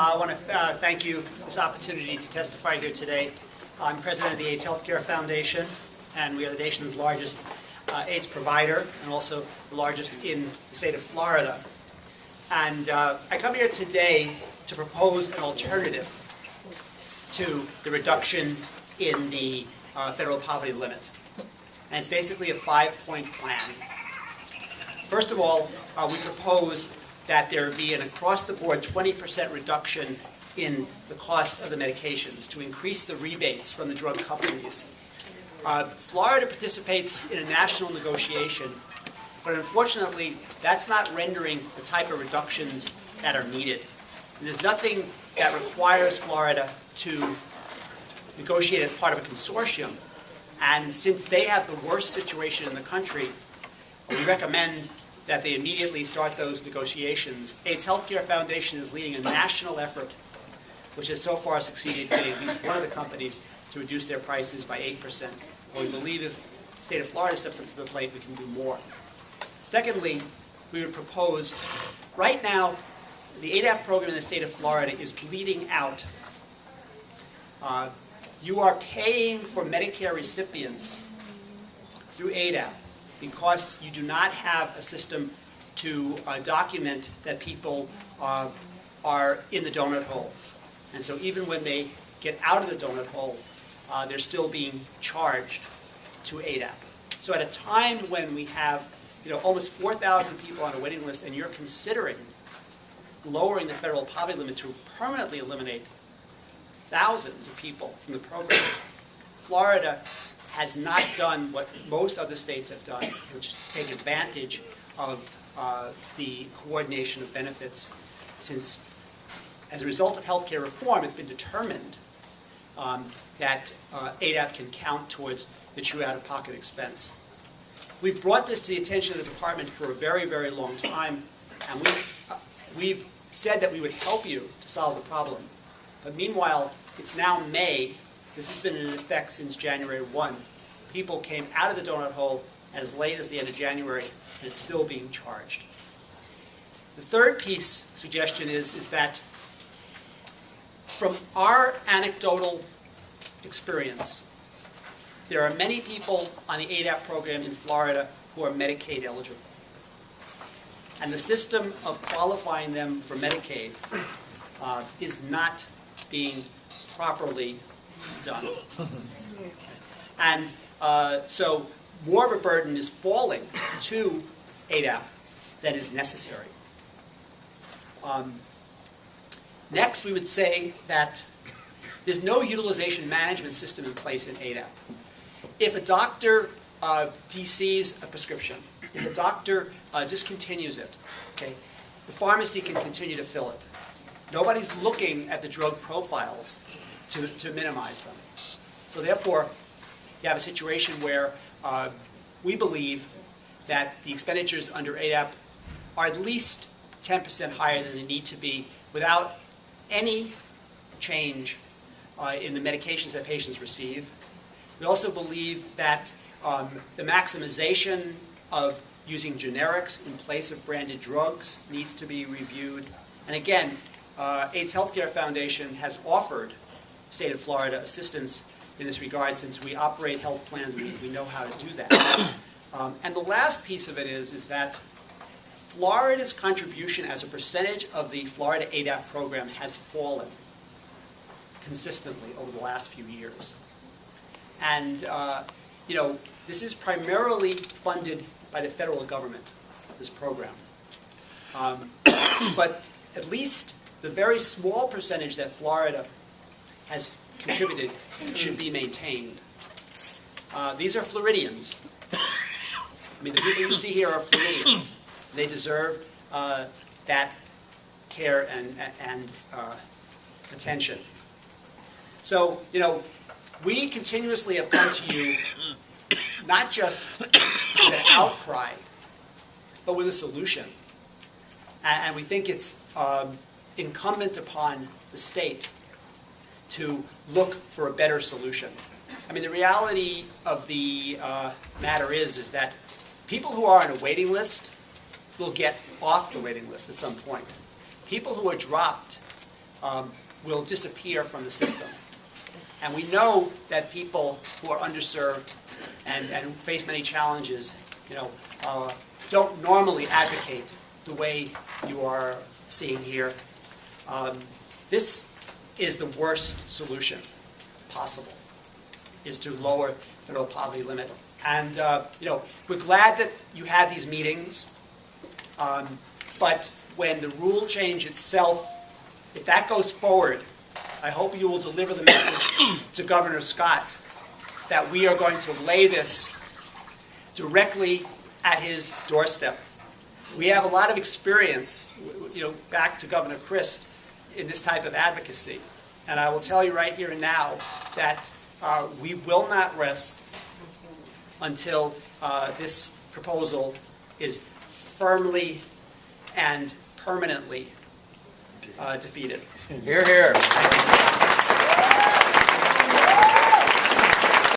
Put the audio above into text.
I want to thank you for this opportunity to testify here today. I'm president of the AIDS Healthcare Foundation, and we are the nation's largest AIDS provider and also the largest in the state of Florida. And I come here today to propose an alternative to the reduction in the federal poverty limit. And it's basically a 5-point plan. First of all, we propose that there be an across-the-board 20% reduction in the cost of the medications to increase the rebates from the drug companies. Florida participates in a national negotiation, but unfortunately, that's not rendering the type of reductions that are needed. And there's nothing that requires Florida to negotiate as part of a consortium. And since they have the worst situation in the country, we recommend that they immediately start those negotiations. AIDS Healthcare Foundation is leading a national effort which has so far succeeded in getting at least one of the companies to reduce their prices by 8%. But we believe if the state of Florida steps up to the plate, we can do more. Secondly, we would propose, right now, the ADAP program in the state of Florida is bleeding out. You are paying for Medicare recipients through ADAP because you do not have a system to document that people are in the donut hole. And so even when they get out of the donut hole, they're still being charged to ADAP. So at a time when we have almost 4,000 people on a waiting list and you're considering lowering the federal poverty limit to permanently eliminate thousands of people from the program, Florida has not done what most other states have done, which is to take advantage of the coordination of benefits, since as a result of healthcare reform, it's been determined that ADAP can count towards the true out-of-pocket expense. We've brought this to the attention of the department for a very, very long time, and we've said that we would help you to solve the problem. But meanwhile, it's now May. This has been in effect since January 1. People came out of the donut hole as late as the end of January, and it's still being charged. The third suggestion is that from our anecdotal experience, there are many people on the ADAP program in Florida who are Medicaid eligible. And the system of qualifying them for Medicaid is not being properly done. And so more of a burden is falling to ADAP than is necessary. Next, we would say that there's no utilization management system in place in ADAP. If a doctor DCs a prescription, if a doctor discontinues it, okay, the pharmacy can continue to fill it. Nobody's looking at the drug profiles to minimize them. So therefore, you have a situation where we believe that the expenditures under ADAP are at least 10% higher than they need to be without any change in the medications that patients receive. We also believe that the maximization of using generics in place of branded drugs needs to be reviewed. And again, AIDS Healthcare Foundation has offered the state of Florida assistance in this regard, since we operate health plans, we know how to do that. And the last piece of it is that Florida's contribution as a percentage of the Florida ADAP program has fallen consistently over the last few years. And this is primarily funded by the federal government, this program. But at least the very small percentage that Florida has contributed should be maintained. These are Floridians. I mean, the people you see here are Floridians. They deserve that care and attention. So, we continuously have come to you not just with an outcry, but with a solution. And we think it's incumbent upon the state to look for a better solution. I mean, the reality of the matter is that people who are on a waiting list will get off the waiting list at some point. People who are dropped will disappear from the system. And we know that people who are underserved and face many challenges, don't normally advocate the way you are seeing here. This is the worst solution possible, is to lower the federal poverty limit. And we're glad that you had these meetings, but when the rule change itself, if that goes forward, I hope you will deliver the message to Governor Scott that we are going to lay this directly at his doorstep. We have a lot of experience, back to Governor Christ, in this type of advocacy. And I will tell you right here and now that we will not rest until this proposal is firmly and permanently defeated. Hear, hear.